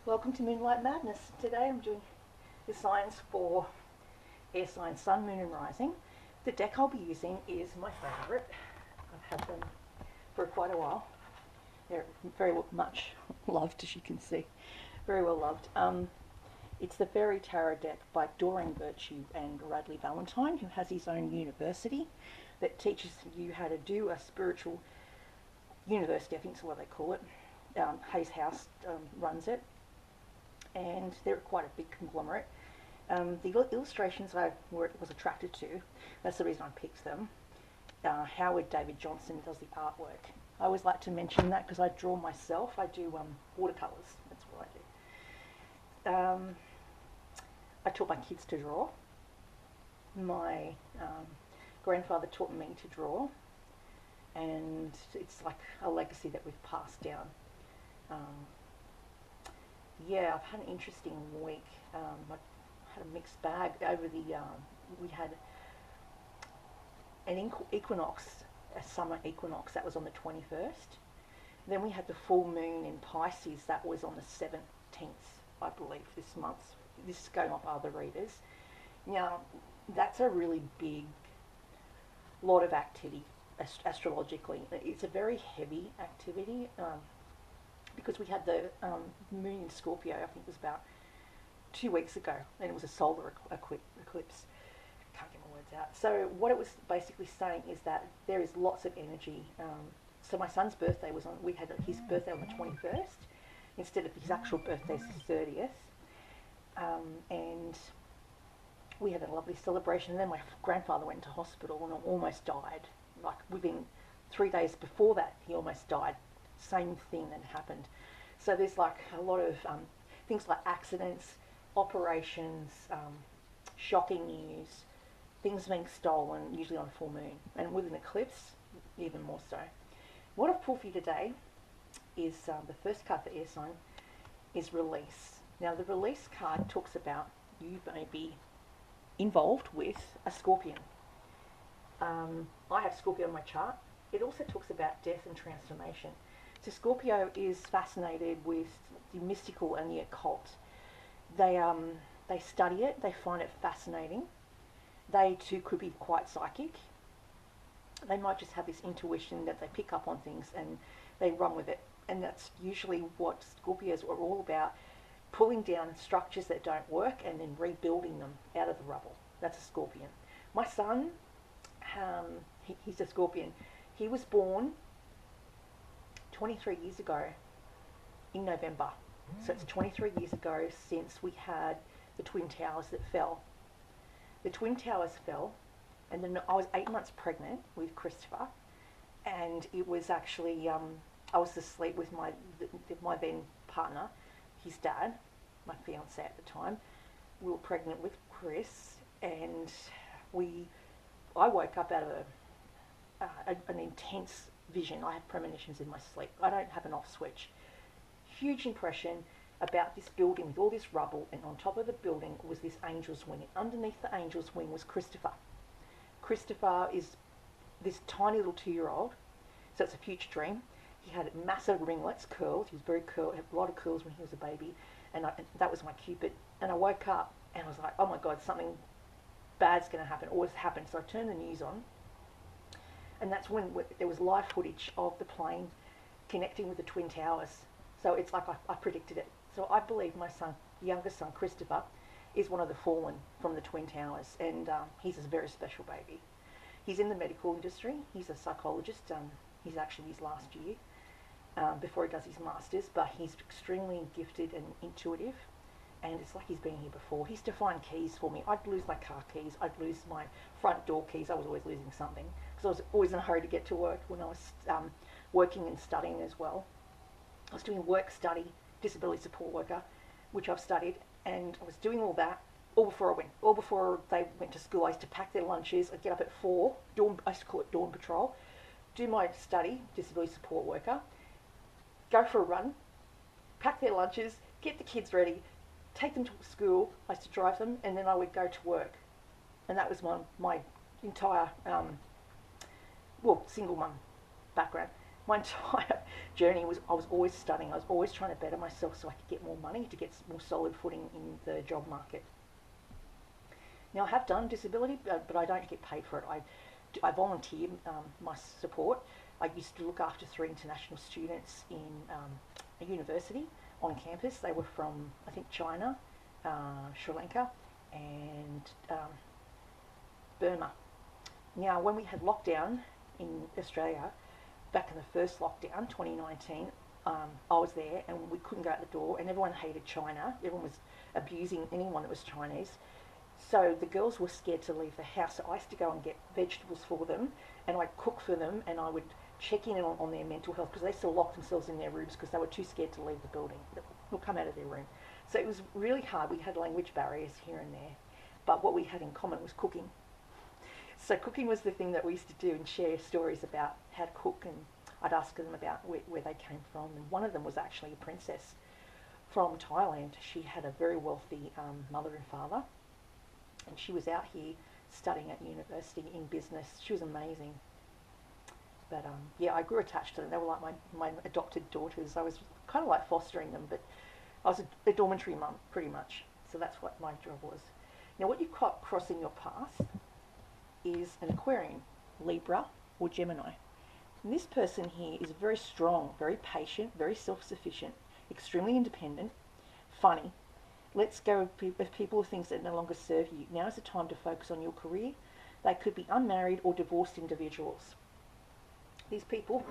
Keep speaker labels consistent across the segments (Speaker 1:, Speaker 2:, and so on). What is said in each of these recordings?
Speaker 1: Welcome to Moonlight Madness. Today I'm doing the signs for air signs Sun, Moon and Rising. The deck I'll be using is my favourite. I've had them for quite a while. They're very much loved, as you can see. Very well loved. It's the Fairy Tarot deck by Doreen Virtue and Radley Valentine, who has his own university that teaches you how to do a spiritual university, I think is what they call it. Hayes House runs it, and they're quite a big conglomerate. The illustrations I was attracted to, that's the reason I picked them. Howard David Johnson does the artwork. I always like to mention that because I draw myself. I do watercolours, that's what I do. I taught my kids to draw. My grandfather taught me to draw, and it's like a legacy that we've passed down. Yeah, I've had an interesting week. I had a mixed bag over the. We had an equinox, a summer equinox, that was on the 21st. Then we had the full moon in Pisces, that was on the 17th, I believe, this month. This is going off other readers. Now, that's a really big lot of activity astrologically. It's a very heavy activity. Because we had the moon in Scorpio, I think it was about 2 weeks ago, and it was a solar eclipse. Can't get my words out. So what it was basically saying is that there is lots of energy. So my son's birthday was on, we had his birthday on the 21st, instead of his actual birthday's the 30th. And we had a lovely celebration, and then my grandfather went to hospital and almost died. Like within 3 days before that, he almost died. Same thing that happened. So there's like a lot of things like accidents, operations, shocking news, things being stolen, usually on a full moon, and with an eclipse, even more so. What I've pulled for you today is the first card for air sign is release. Now the release card talks about you may be involved with a scorpion. I have Scorpio on my chart. It also talks about death and transformation. So Scorpio is fascinated with the mystical and the occult. They study it. They find it fascinating. They too could be quite psychic. They might just have this intuition that they pick up on things and they run with it. And that's usually what Scorpios are all about, pulling down structures that don't work and then rebuilding them out of the rubble. That's a Scorpion. My son, he's a Scorpion. He was born 23 years ago in November. So it's 23 years ago since we had the Twin Towers that fell. The Twin Towers fell, and then I was 8 months pregnant with Christopher, and it was actually, I was asleep with my then partner, his dad, my fiance at the time. We were pregnant with Chris, and I woke up out of an intense vision. I have premonitions in my sleep. I don't have an off switch. Huge impression about this building with all this rubble, and on top of the building was this angel's wing. And underneath the angel's wing was Christopher. Christopher is this tiny little 2-year-old, so it's a future dream. He had massive ringlets, curls. He was very curled, had a lot of curls when he was a baby, and that was my Cupid. And I woke up and I was like, oh my God, something bad's going to happen, or has happened. So I turned the news on, and that's when there was live footage of the plane connecting with the Twin Towers. So it's like I predicted it. So I believe my son, youngest son, Christopher, is one of the fallen from the Twin Towers, and he's a very special baby. He's in the medical industry. He's a psychologist. He's actually his last year before he does his master's, but he's extremely gifted and intuitive, and it's like he's been here before. He's to find keys for me. I'd lose my car keys. I'd lose my front door keys. I was always losing something because I was always in a hurry to get to work when I was working and studying as well. I was doing work study, disability support worker, which I've studied, and I was doing all that all before they went to school. I used to pack their lunches. I'd get up at 4, I used to call it dawn patrol, do my study, disability support worker, go for a run, pack their lunches, get the kids ready, take them to school. I used to drive them, and then I would go to work. And that was my entire, single mum background. My entire journey was I was always studying. I was always trying to better myself so I could get more money, to get more solid footing in the job market. Now, I have done disability, but I don't get paid for it. I volunteer my support. I used to look after 3 international students in a university on campus. They were from, I think, China, Sri Lanka, and Burma. Now, when we had lockdown in Australia, back in the first lockdown, 2019, I was there and we couldn't go out the door, and everyone hated China. Everyone was abusing anyone that was Chinese. So the girls were scared to leave the house. So I used to go and get vegetables for them, and I'd cook for them, and I would check in on their mental health, because they still locked themselves in their rooms because they were too scared to leave the building or come out of their room. So it was really hard. We had language barriers here and there, but what we had in common was cooking. So cooking was the thing that we used to do, and share stories about how to cook, and I'd ask them about where they came from. And one of them was actually a princess from Thailand. She had a very wealthy mother and father, and she was out here studying at university in business. She was amazing. But yeah, I grew attached to them. They were like my adopted daughters. I was kind of like fostering them, but I was a dormitory mum, pretty much. So that's what my job was. Now, what you cross in your path is an Aquarian, Libra, or Gemini. And this person here is very strong, very patient, very self-sufficient, extremely independent, funny. Let's go with people or things that no longer serve you. Now is the time to focus on your career. They could be unmarried or divorced individuals. These people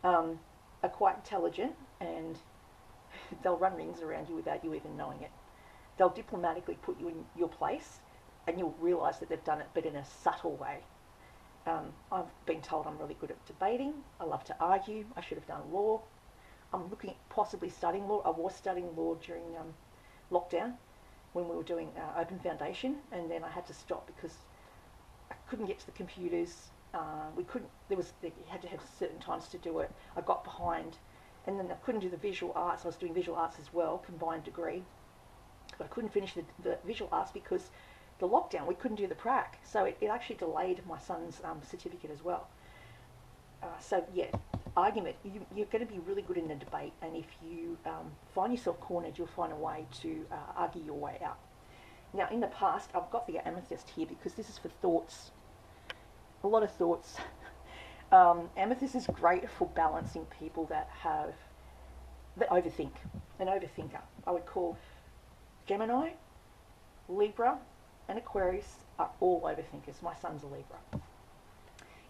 Speaker 1: are quite intelligent, and they'll run rings around you without you even knowing it. They'll diplomatically put you in your place, and you'll realise that they've done it, but in a subtle way. I've been told I'm really good at debating. I love to argue. I should have done law. I'm looking at possibly studying law. I was studying law during lockdown when we were doing Open Foundation, and then I had to stop because I couldn't get to the computers. We couldn't. You had to have certain times to do it. I got behind, and then I couldn't do the visual arts. I was doing visual arts as well, combined degree, but I couldn't finish the visual arts because the lockdown. We couldn't do the prac, so it actually delayed my son's certificate as well. So yeah, argument. You're going to be really good in a debate, and if you find yourself cornered, you'll find a way to argue your way out. Now, in the past, I've got the amethyst here because this is for thoughts. A lot of thoughts. Amethyst is great for balancing people that overthink. An overthinker. I would call Gemini, Libra, and Aquarius are all overthinkers. My son's a Libra.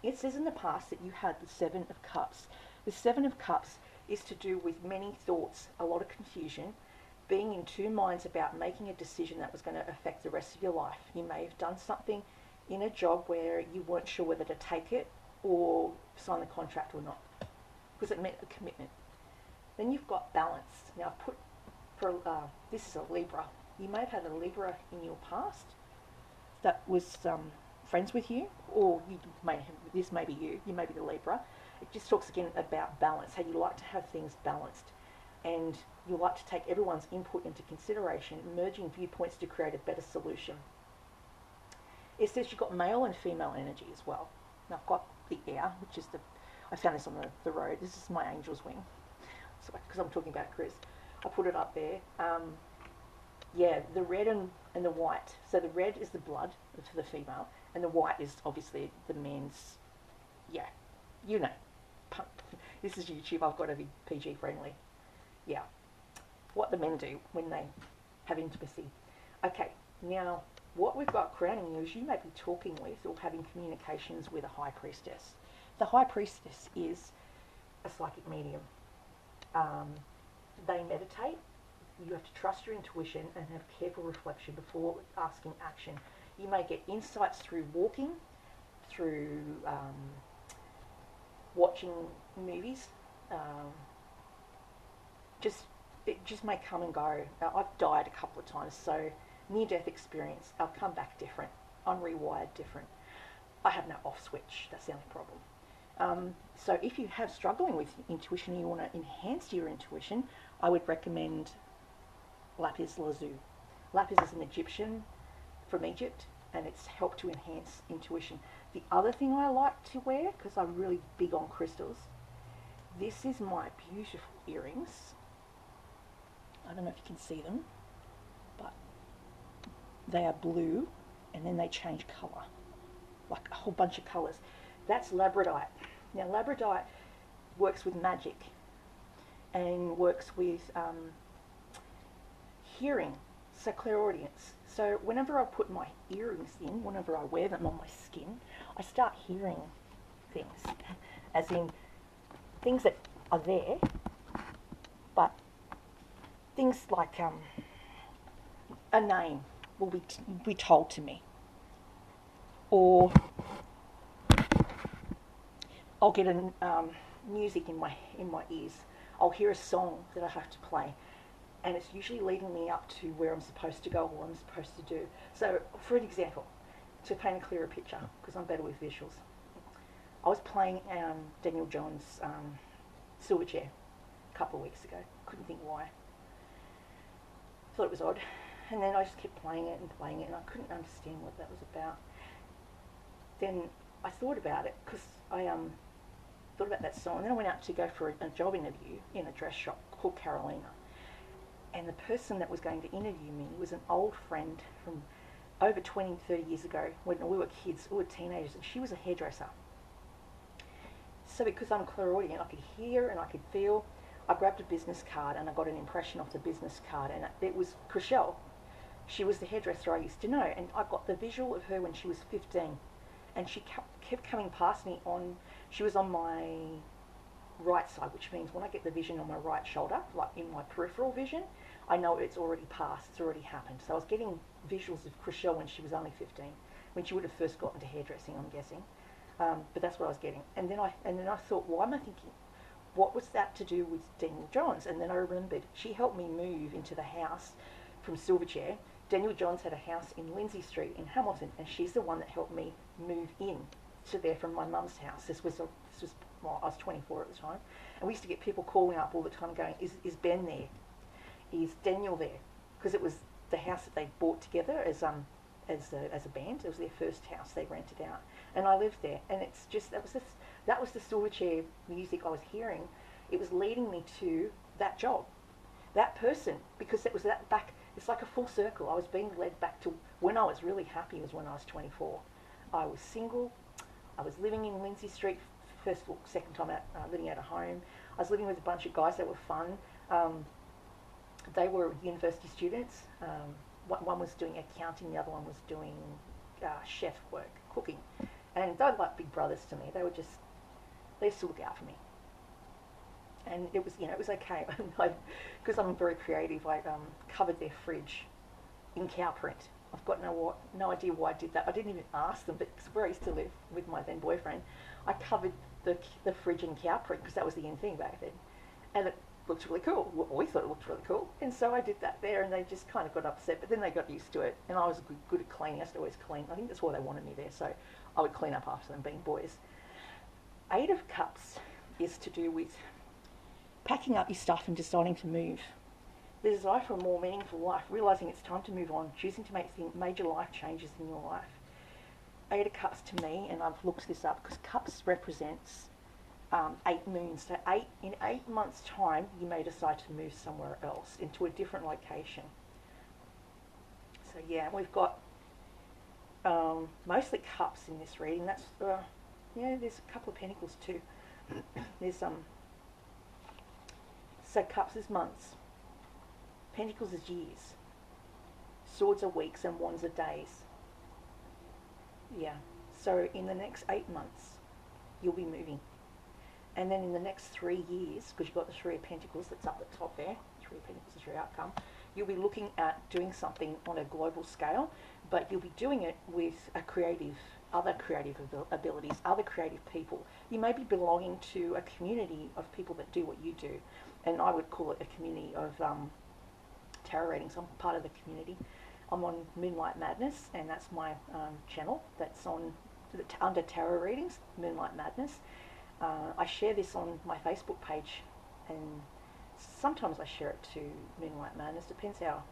Speaker 1: It says in the past that you had the 7 of Cups. The 7 of Cups is to do with many thoughts, a lot of confusion, being in 2 minds about making a decision that was going to affect the rest of your life. You may have done something in a job where you weren't sure whether to take it or sign the contract or not, because it meant a commitment. Then you've got balance. Now, I've put this is a Libra. You may have had a Libra in your past that was friends with you, or this may be you. You may be the Libra. It just talks again about balance, how you like to have things balanced, and you like to take everyone's input into consideration, merging viewpoints to create a better solution. It says you've got male and female energy as well. Now, I've got the air, which is I found this on the road. This is my angel's wing, so because I'm talking about Chris, I put it up there. Yeah, the red and the white. So the red is the blood for the female, and the white is obviously the men's. Yeah, you know. This is YouTube. I've got to be PG friendly. Yeah, what the men do when they have intimacy. Okay, now what we've got crowning you is you may be talking with or having communications with a high priestess. The high priestess is a psychic medium. They meditate. You have to trust your intuition and have careful reflection before asking action. You may get insights through walking, through watching movies. It just may come and go. Now, I've died a couple of times, so near-death experience. I'll come back different. I'm rewired different. I have no off switch. That's the only problem. So if you have struggling with intuition and you want to enhance your intuition, I would recommend lapis lazuli. Lapis is an Egyptian from Egypt, and it's helped to enhance intuition. The other thing I like to wear, because I'm really big on crystals, This is my beautiful earrings. I don't know if you can see them, but they are blue and then they change colour, like a whole bunch of colours. That's labradorite. Now labradorite works with magic and works with hearing, so clairaudience. So whenever I put my earrings in, whenever I wear them on my skin, I start hearing things, as in things that are there, but things like a name will be told to me, or I'll get music in my ears. I'll hear a song that I have to play, and it's usually leading me up to where I'm supposed to go or what I'm supposed to do. So, for an example, to paint a clearer picture, because I'm better with visuals, I was playing Daniel Johns' Silverchair a couple of weeks ago. Couldn't think why. Thought it was odd. And then I just kept playing it, and I couldn't understand what that was about. Then I thought about it, because I thought about that song, and then I went out to go for a job interview in a dress shop called Carolina. And the person that was going to interview me was an old friend from over 20, 30 years ago, when we were kids, we were teenagers, and she was a hairdresser. So because I'm clairaudient, I could hear and I could feel. I grabbed a business card and I got an impression off the business card, and it was Chriselle. She was the hairdresser I used to know, and I got the visual of her when she was 15, and she kept coming past me she was on my right side, which means when I get the vision on my right shoulder, like in my peripheral vision, I know it's already passed, it's already happened. So I was getting visuals of Chriselle when she was only 15, when she would have first got into hairdressing, I'm guessing. But that's what I was getting. And then I thought, why am I thinking, what was that to do with Daniel Johns? And then I remembered, she helped me move into the house from Silverchair. Daniel Johns had a house in Lindsay Street in Hamilton, and she's the one that helped me move in to there from my mum's house. Well, I was 24 at the time, and we used to get people calling up all the time going, is Ben there? Is Daniel there? Because it was the house that they bought together as a band. It was their first house they rented out, and I lived there. And it's just that was the Silverchair music I was hearing. It was leading me to that job, that person, because it was that back. It's like a full circle. I was being led back to when I was really happy. Was when I was 24. I was single. I was living in Lindsay Street. Second time out, living out of home. I was living with a bunch of guys that were fun. They were university students. One was doing accounting, the other one was doing chef work, cooking. And they were like big brothers to me. They used to look out for me. And it was okay. Because I'm very creative, I covered their fridge in cow print. I've got no idea why I did that. I didn't even ask them, but where I used to live with my then boyfriend, I covered the fridge in cow print because that was the in thing back then. And it looked really cool. Well, we thought it looked really cool. And so I did that there, and they just kind of got upset, but then they got used to it. And I was good at cleaning. I used to always clean. I think that's why they wanted me there, so I would clean up after them, being boys. 8 of Cups is to do with packing up your stuff and deciding to move. The desire for a more meaningful life, realising it's time to move on, choosing to make major life changes in your life. 8 of Cups to me, and I've looked this up because Cups represents 8 moons. So in 8 months' time, you may decide to move somewhere else, into a different location. So yeah, we've got mostly Cups in this reading. That's there's a couple of Pentacles too. There's so Cups is months, Pentacles is years, Swords are weeks, and Wands are days. Yeah, so in the next 8 months, you'll be moving. And then in the next 3 years, because you've got the 3 of Pentacles that's up the top there, 3 of Pentacles is your outcome, you'll be looking at doing something on a global scale, but you'll be doing it with other creative abilities, other creative people. You may be belonging to a community of people that do what you do, and I would call it a community of tarot readings. I'm part of the community. I'm on Moonlight Madness, and that's my channel that's under tarot readings, Moonlight Madness. I share this on my Facebook page, and sometimes I share it to Moonlight Madness. Depends how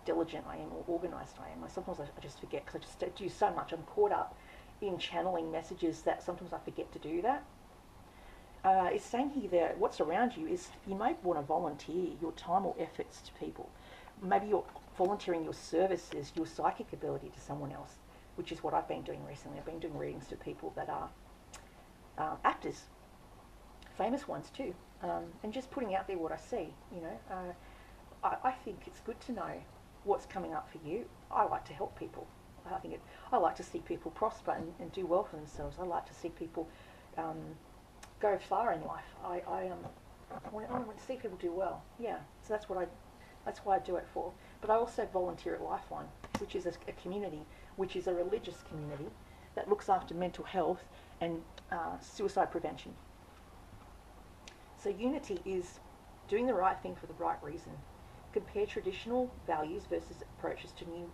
Speaker 1: diligent I am or organised I am. Sometimes I just forget because I just do so much. I'm caught up in channeling messages that sometimes I forget to do that. It's saying here that what's around you is you may want to volunteer your time or efforts to people. Maybe you're volunteering your services, your psychic ability to someone else, which is what I've been doing recently. I've been doing readings to people that are actors, famous ones too, and just putting out there what I see. I think it's good to know what's coming up for you. I like to help people. I like to see people prosper and do well for themselves. I like to see people go far in life. I want to see people do well. Yeah, so that's why I do it for. But I also volunteer at Lifeline, which is a community, which is a religious community that looks after mental health and suicide prevention. So unity is doing the right thing for the right reason. Compare traditional values versus approaches to new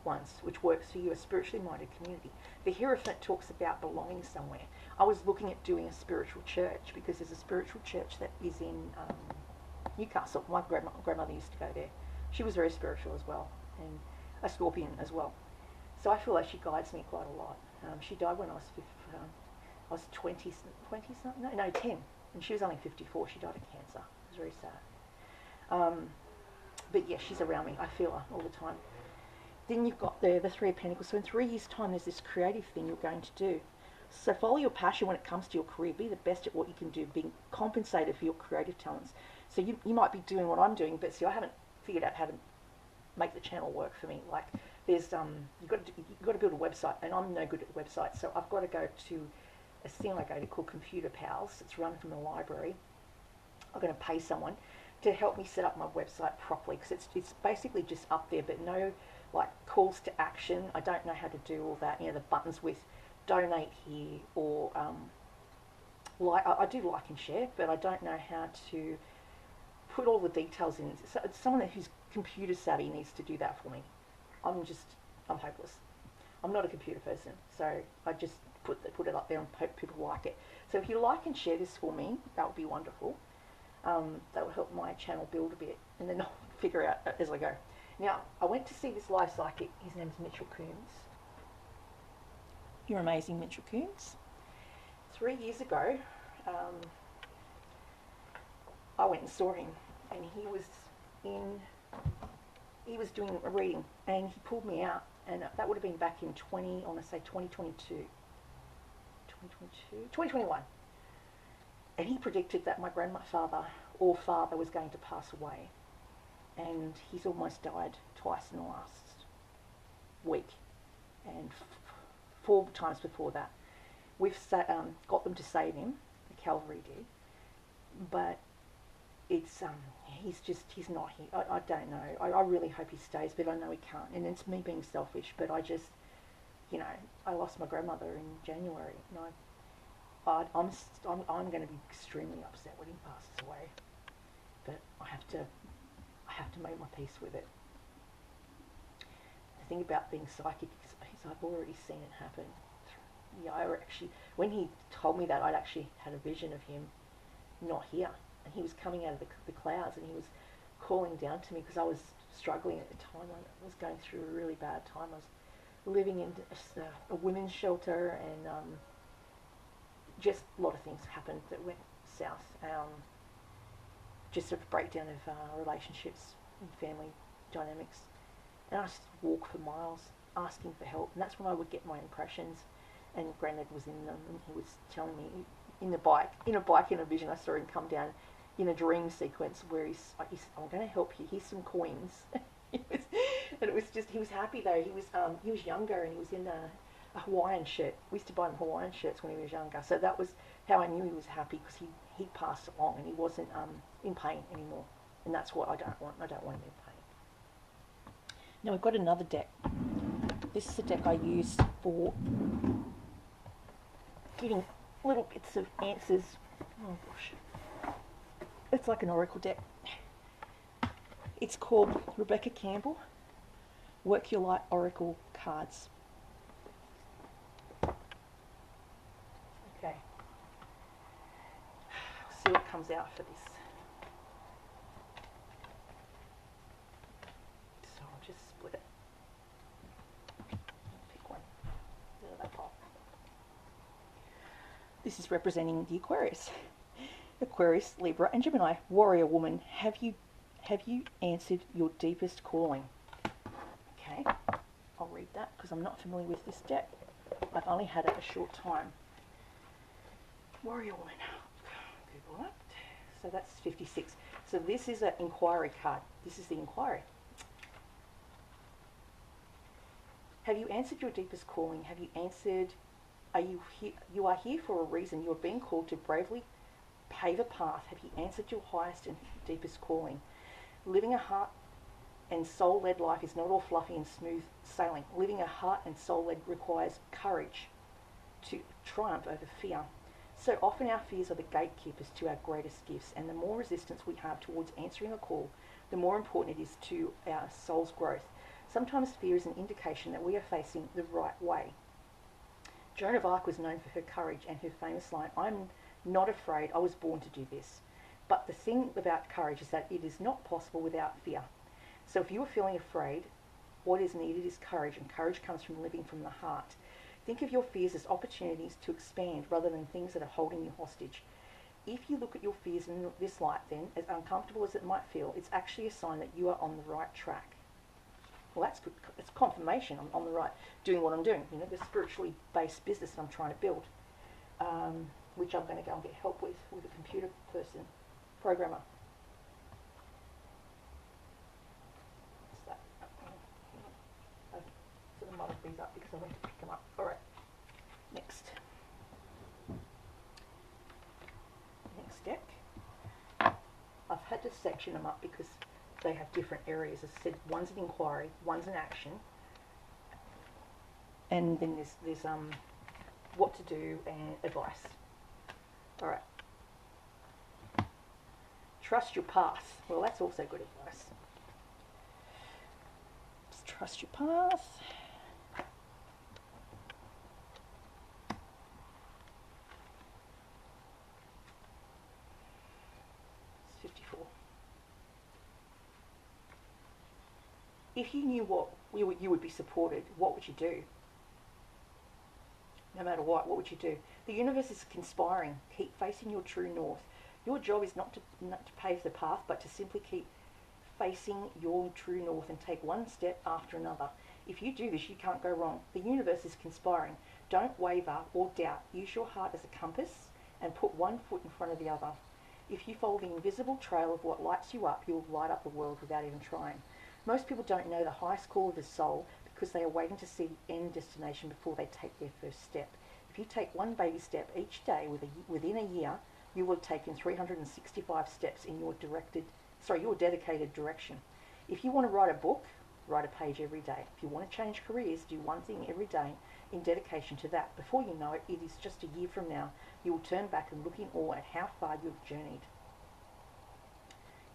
Speaker 1: ones, which works for you, a spiritually minded community. The Hierophant talks about belonging somewhere. I was looking at doing a spiritual church because there's a spiritual church that is in Newcastle. My grandmother used to go there. She was very spiritual as well, and a Scorpion as well. So I feel like she guides me quite a lot. She died when I was 20 something, no, 10, and she was only 54. She died of cancer. It was very sad. But yeah, she's around me. I feel her all the time. Then you've got the Three of Pentacles. So in 3 years' time, there's this creative thing you're going to do. So follow your passion when it comes to your career. Be the best at what you can do, being compensated for your creative talents. So you might be doing what I'm doing, but see, I haven't figured out how to make the channel work for me. Like, there's you've got to build a website, and I'm no good at websites, so I've got to go to a thing I go to called Computer Pals. It's run from the library. I'm going to pay someone to help me set up my website properly, because it's basically just up there, but no like calls to action. I don't know how to do all that. The buttons with donate here or like I do like and share, but I don't know how to put all the details in. So someone who's computer savvy needs to do that for me. I'm hopeless. I'm not a computer person, so I just put it up there and hope people like it. So if you like and share this for me, that would be wonderful. That will help my channel build a bit, and then I'll figure out as I go. Now, I went to see this live psychic. His name's Mitchell Coombs. You're amazing, Mitchell Coombs. 3 years ago, I went and saw him, and he was doing a reading, and he pulled me out, and that would have been back in 2021. And he predicted that my grandfather or father was going to pass away. And he's almost died twice in the last week. And 4 times before that. We've got them to save him. The cavalry did. But it's he's not here. I don't know. I really hope he stays, but I know he can't. And it's me being selfish, but I just, I lost my grandmother in January. And I'm going to be extremely upset when he passes away, but I have to make my peace with it. The thing about being psychic is I've already seen it happen. Yeah, when he told me that, I'd actually had a vision of him not here, and he was coming out of the clouds, and he was calling down to me because I was struggling at the time. I was going through a really bad time. I was living in a women's shelter, and just a lot of things happened that went south. Just a breakdown of relationships and family dynamics. And I just walk for miles asking for help. And that's when I would get my impressions. And Granddad was in them, and he was telling me in a vision, I saw him come down in a dream sequence where he said, I'm going to help you, here's some coins. And it was just, he was happy though. He was younger, and he was in a Hawaiian shirt. We used to buy him Hawaiian shirts when he was younger. So that was how I knew he was happy, because he passed along and he wasn't in pain anymore. And that's what I don't want. I don't want him in pain. Now we've got another deck. This is a deck I use for getting little bits of answers. Oh gosh. It's like an oracle deck. It's called Rebecca Campbell Work Your Light Oracle Cards. Okay. See what comes out for this. So I'll just split it. Pick one. Out of that pile. This is representing the Aquarius. Aquarius, Libra, and Gemini. Warrior woman, have you answered your deepest calling? Okay, I'll read that because I'm not familiar with this deck. I've only had it a short time. Warrior woman. Google it. So that's 56. So this is an inquiry card. This is the inquiry. Have you answered your deepest calling? Have you answered, are you here? You are here for a reason. You are being called to bravely pave a path. Have you answered your highest and deepest calling? Living a heart and soul-led life is not all fluffy and smooth sailing. Living a heart and soul-led requires courage to triumph over fear. So often our fears are the gatekeepers to our greatest gifts, and the more resistance we have towards answering a call, the more important it is to our soul's growth. Sometimes fear is an indication that we are facing the right way. Joan of Arc was known for her courage and her famous line, "I'm not afraid, I was born to do this." But the thing about courage is that it is not possible without fear. So if you are feeling afraid, what is needed is courage, and courage comes from living from the heart. Think of your fears as opportunities to expand rather than things that are holding you hostage. If you look at your fears in this light, then, as uncomfortable as it might feel, it's actually a sign that you are on the right track. Well, that's good. It's confirmation I'm on the right, doing what I'm doing. You know, the spiritually based business that I'm trying to build, which I'm going to go and get help with a computer person, programmer. What's that? I've sort of muddled these up because I went to pick them up. All right. Next deck. I've had to section them up because they have different areas. As I said, one's an inquiry, one's an action, and then there's what to do and advice. All right. Trust your path. Well, that's also good advice. Just trust your path. It's 54. If you knew what you would be supported, what would you do? No matter what would you do? The universe is conspiring. Keep facing your true north. Your job is not to pave the path, but to simply keep facing your true north and take one step after another. If you do this, you can't go wrong. The universe is conspiring. Don't waver or doubt. Use your heart as a compass and put one foot in front of the other. If you follow the invisible trail of what lights you up, you will light up the world without even trying. Most people don't know the highest call of the soul because they are waiting to see the end destination before they take their first step. If you take one baby step each day within a year, you will have taken 365 steps in your dedicated direction. If you want to write a book, write a page every day. If you want to change careers, do one thing every day in dedication to that. Before you know it, it is just a year from now. You will turn back and look in awe at how far you've journeyed.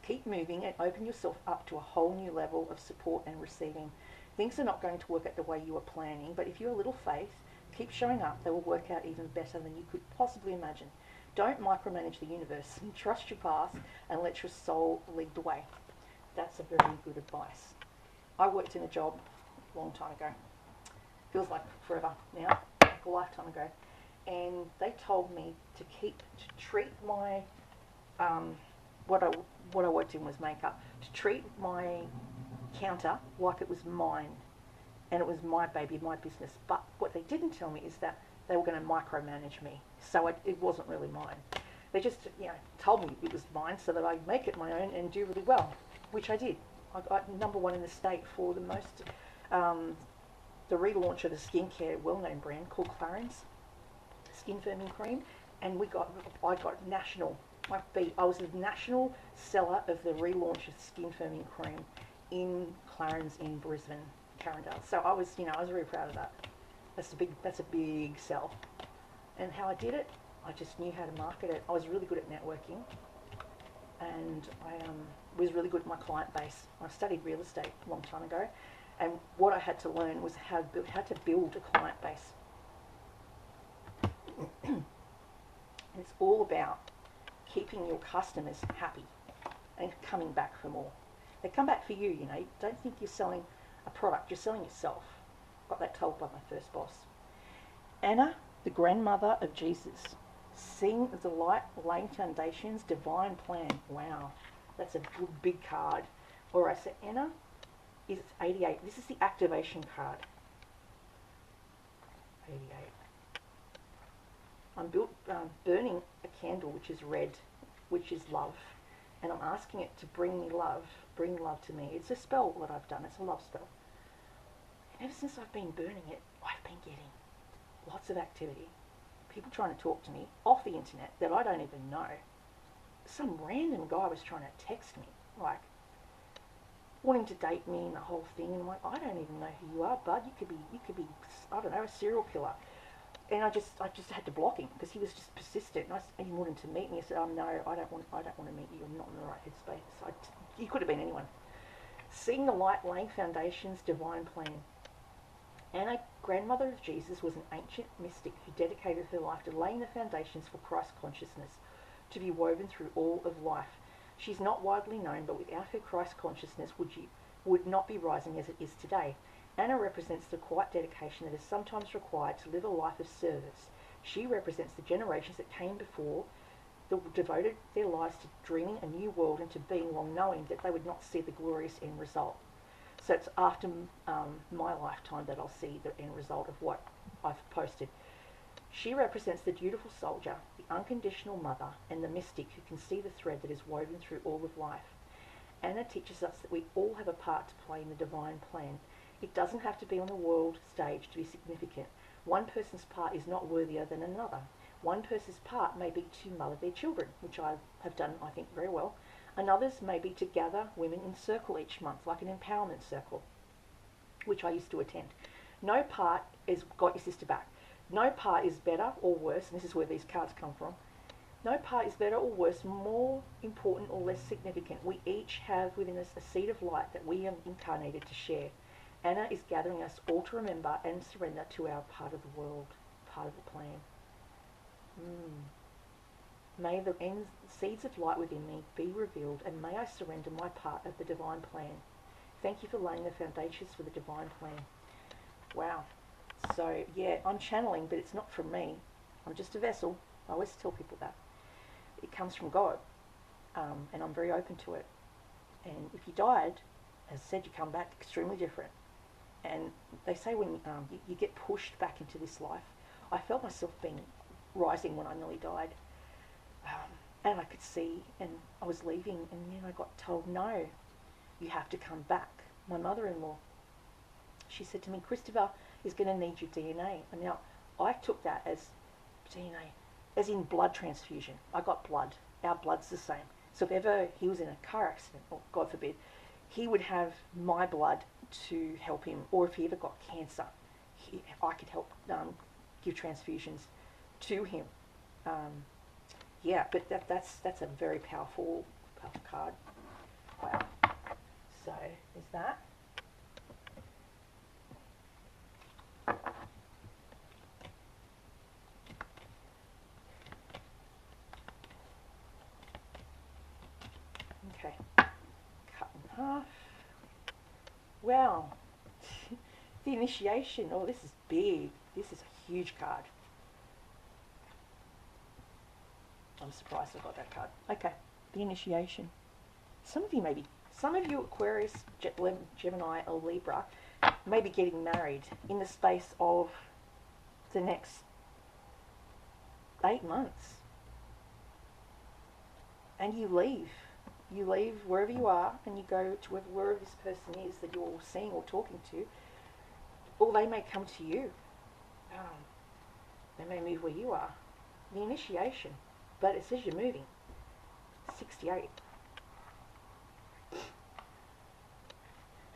Speaker 1: Keep moving and open yourself up to a whole new level of support and receiving. Things are not going to work out the way you are planning, but if you have a little faith, keep showing up. They will work out even better than you could possibly imagine. Don't micromanage the universe. Trust your path and let your soul lead the way. That's a very good advice. I worked in a job a long time ago. Feels like forever now, like a lifetime ago. And they told me to treat my, what I worked in was makeup, to treat my counter like it was mine. And it was my baby, my business. But what they didn't tell me is that they were going to micromanage me. So it wasn't really mine. They just, told me it was mine so that I'd make it my own and do really well, which I did. I got #1 in the state for the most, the relaunch of a skincare well-known brand called Clarins Skin Firming Cream, and I got national. I was the national seller of the relaunch of Skin Firming Cream in Clarins in Brisbane, Carindale. So I was really proud of that. That's a big sell. And how I did it, I just knew how to market it. I was really good at networking, and I was really good at my client base. I studied real estate a long time ago, and what I had to learn was how to build a client base. And it's all about keeping your customers happy and coming back for more. They come back for you, Don't think you're selling a product, you're selling yourself. Got that told by my first boss. Anna, the grandmother of Jesus. Seeing the light, laying foundations, divine plan. Wow, that's a good big card. All right, so Anna is 88. This is the activation card. 88. I'm burning a candle which is red, which is love, and I'm asking it to bring me love, bring love to me. It's a spell that I've done. It's a love spell. And ever since I've been burning it, I've been getting lots of activity. People trying to talk to me off the internet that I don't even know. Some random guy was trying to text me, like, wanting to date me and the whole thing. And I'm like, I don't even know who you are, bud. You could be, I don't know, a serial killer. And I just had to block him because he was just persistent. And he wanted to meet me. I said, oh no, I don't want to meet you. I'm not in the right headspace. He could have been anyone. Seeing the light, laying foundations, divine plan. Anna, grandmother of Jesus, was an ancient mystic who dedicated her life to laying the foundations for Christ consciousness to be woven through all of life. She's not widely known, but without her Christ consciousness would not be rising as it is today. Anna represents the quiet dedication that is sometimes required to live a life of service. She represents the generations that came before that devoted their lives to dreaming a new world and to being while knowing that they would not see the glorious end result. So it's after my lifetime that I'll see the end result of what I've posted. She represents the dutiful soldier, the unconditional mother, and the mystic who can see the thread that is woven through all of life. Anna teaches us that we all have a part to play in the divine plan. It doesn't have to be on the world stage to be significant. One person's part is not worthier than another. One person's part may be to mother their children, which I have done, I think, very well. Another's may be to gather women in circle each month, like an empowerment circle, which I used to attend. No part is got your sister back. No part is better or worse, and this is where these cards come from. No part is better or worse, more important or less significant. We each have within us a seed of light that we are incarnated to share. Anna is gathering us all to remember and surrender to our part of the world, part of the plan. May the seeds of light within me be revealed, and may I surrender my part of the divine plan. Thank you for laying the foundations for the divine plan. Wow. So, yeah, I'm channeling, but it's not from me. I'm just a vessel. I always tell people that. It comes from God, and I'm very open to it. And if you died, as I said, you come back extremely different. And they say when you get pushed back into this life, I felt myself being rising when I nearly died. And I could see, and I was leaving, and then I got told, no, you have to come back. My mother-in-law, she said to me, Christopher is going to need your DNA. And now I took that as DNA, as in blood transfusion. I got blood. Our blood's the same. So if ever he was in a car accident, or God forbid, he would have my blood to help him. Or if he ever got cancer, I could help give transfusions to him. Yeah, but that's a very powerful card. Wow. So is that. Okay. Cut in half. Wow. The initiation. Oh, this is big. This is a huge card. I'm surprised I got that card. Okay, the initiation. Some of you Aquarius, Gemini or Libra may be getting married in the space of the next 8 months. And you leave wherever you are and you go to wherever this person is that you're seeing or talking to, or they may come to you. They may move where you are. The initiation. But it says you're moving. 68.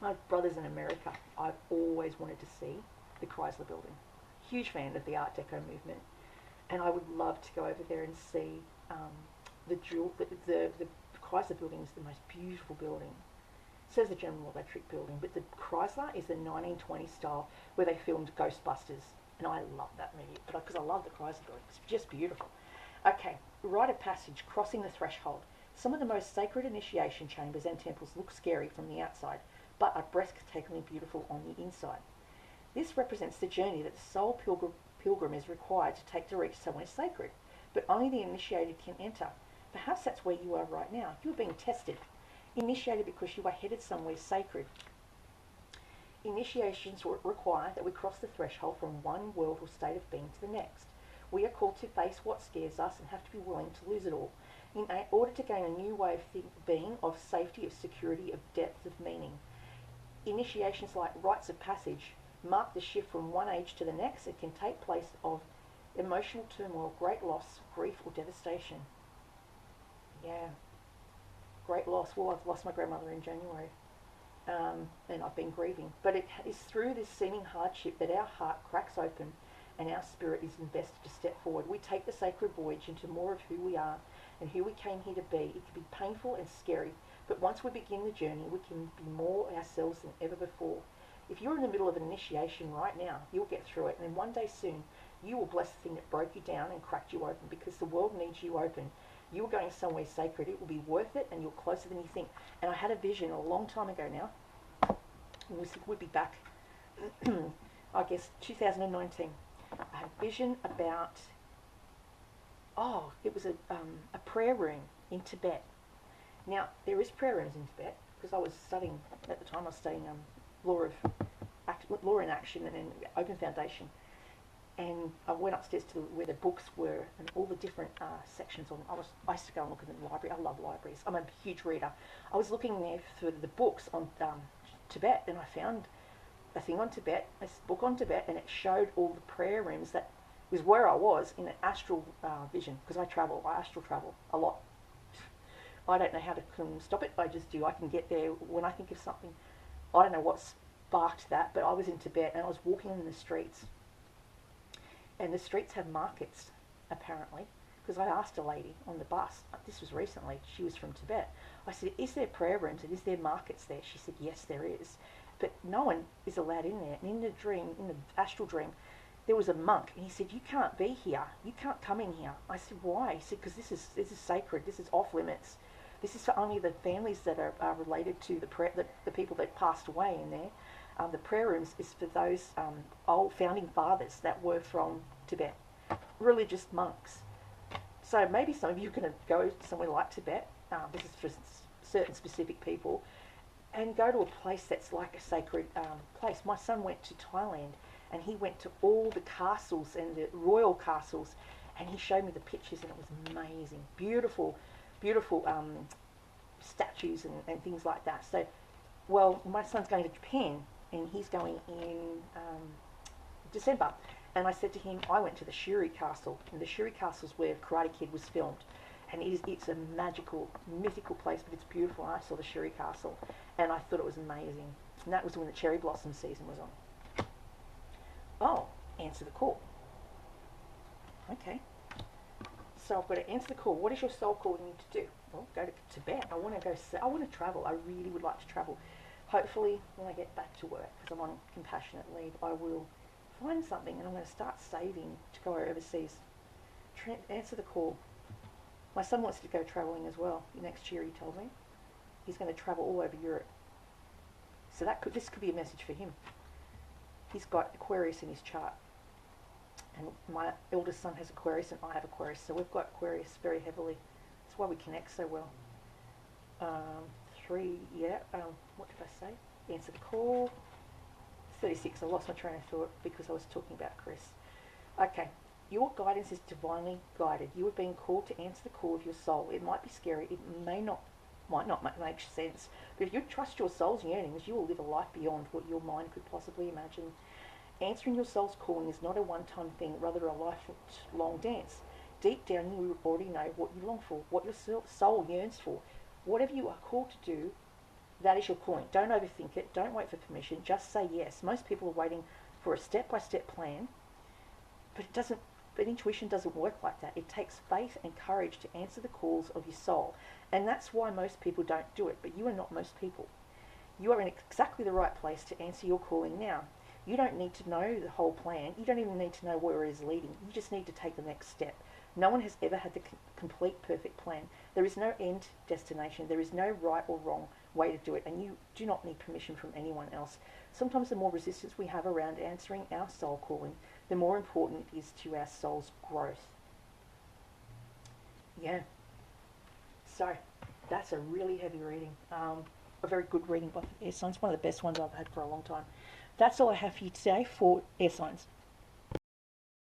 Speaker 1: My brother's in America. I've always wanted to see the Chrysler Building. Huge fan of the Art Deco movement. And I would love to go over there and see the Chrysler Building is the most beautiful building. So is the General Electric building. But the Chrysler is the 1920 style where they filmed Ghostbusters. And I love that movie because I love the Chrysler Building. It's just beautiful. Okay, rite of passage, crossing the threshold. Some of the most sacred initiation chambers and temples look scary from the outside, but are breathtakingly beautiful on the inside. This represents the journey that the soul pilgrim is required to take to reach somewhere sacred. but only the initiated can enter. Perhaps that's where you are right now. You are being tested. Initiated because you are headed somewhere sacred. Initiations require that we cross the threshold from one world or state of being to the next. We are called to face what scares us and have to be willing to lose it all in order to gain a new way of being, of safety, of security, of depth, of meaning. Initiations like rites of passage mark the shift from one age to the next and can take place of emotional turmoil, great loss, grief or devastation. Yeah, great loss. Well, I've lost my grandmother in January. And I've been grieving. But it is through this seeming hardship that our heart cracks open and our spirit is invested to step forward. We take the sacred voyage into more of who we are and who we came here to be. It can be painful and scary, but once we begin the journey, we can be more ourselves than ever before. If you're in the middle of an initiation right now, you'll get through it, and one day soon, you will bless the thing that broke you down and cracked you open, because the world needs you open. You are going somewhere sacred. It will be worth it, and you're closer than you think. And I had a vision a long time ago now. We'd be back, I guess, 2019. I had a vision about, it was a prayer room in Tibet. Now, there is prayer rooms in Tibet, because I was studying, at the time I was studying law in action and then Open Foundation. And I went upstairs to where the books were and all the different sections on. I used to go and look in the library. I love libraries. I'm a huge reader. I was looking there for the books on Tibet, and I found a thing on Tibet, a book on Tibet, and it showed all the prayer rooms. That was where I was in an astral vision, because I astral travel a lot. I don't know how to stop it, I just do. I can get there when I think of something. I don't know what sparked that, but I was in Tibet and I was walking in the streets. And the streets have markets, apparently, because I asked a lady on the bus, this was recently, she was from Tibet. I said, is there prayer rooms and is there markets there? She said, yes, there is. But no one is allowed in there. And in the dream, in the astral dream, there was a monk, and he said, you can't be here. You can't come in here. I said, why? He said, because this is sacred. This is off limits. This is for only the families that are related to the people that passed away in there. The prayer rooms is for those old founding fathers that were from Tibet, religious monks. So maybe some of you are going to go somewhere like Tibet. This is for certain specific people, and go to a place that's like a sacred place. My son went to Thailand, and he went to all the castles and the royal castles, and he showed me the pictures, and it was amazing, beautiful, beautiful statues and things like that. So, well, my son's going to Japan, and he's going in December. And I said to him, I went to the Shuri Castle, and the Shuri Castle is where Karate Kid was filmed. And it's a magical, mythical place, but it's beautiful. And I saw the Shuri Castle, and I thought it was amazing. And that was when the cherry blossom season was on. Oh, answer the call. Okay. So I've got to answer the call. What is your soul calling you to do? Well, go to Tibet. I want to travel. I really would like to travel. Hopefully, when I get back to work, because I'm on compassionate leave, I will find something, and I'm going to start saving to go overseas. Answer the call. My son wants to go travelling as well. Next year, he told me. He's going to travel all over Europe. So this could be a message for him. He's got Aquarius in his chart. And my eldest son has Aquarius, and I have Aquarius. So we've got Aquarius very heavily. That's why we connect so well. What did I say? Answer the call. 36. I lost my train of thought because I was talking about Chris. Okay. Your guidance is divinely guided. You are being called to answer the call of your soul. It might be scary. It might not make sense. But if you trust your soul's yearnings, you will live a life beyond what your mind could possibly imagine. Answering your soul's calling is not a one-time thing, rather a lifelong dance. Deep down, you already know what you long for, what your soul yearns for. Whatever you are called to do, that is your calling. Don't overthink it. Don't wait for permission. Just say yes. Most people are waiting for a step-by-step plan, but intuition doesn't work like that. It takes faith and courage to answer the calls of your soul, and that's why most people don't do it. But you are not most people. You are in exactly the right place to answer your calling now. You don't need to know the whole plan. You don't even need to know where it is leading. You just need to take the next step. No one has ever had the complete perfect plan. There is no end destination. There is no right or wrong way to do it, and you do not need permission from anyone else. Sometimes the more resistance we have around answering our soul calling, the more important it is to our soul's growth. Yeah. So that's a really heavy reading. A very good reading by air signs. One of the best ones I've had for a long time. That's all I have for you today for air signs.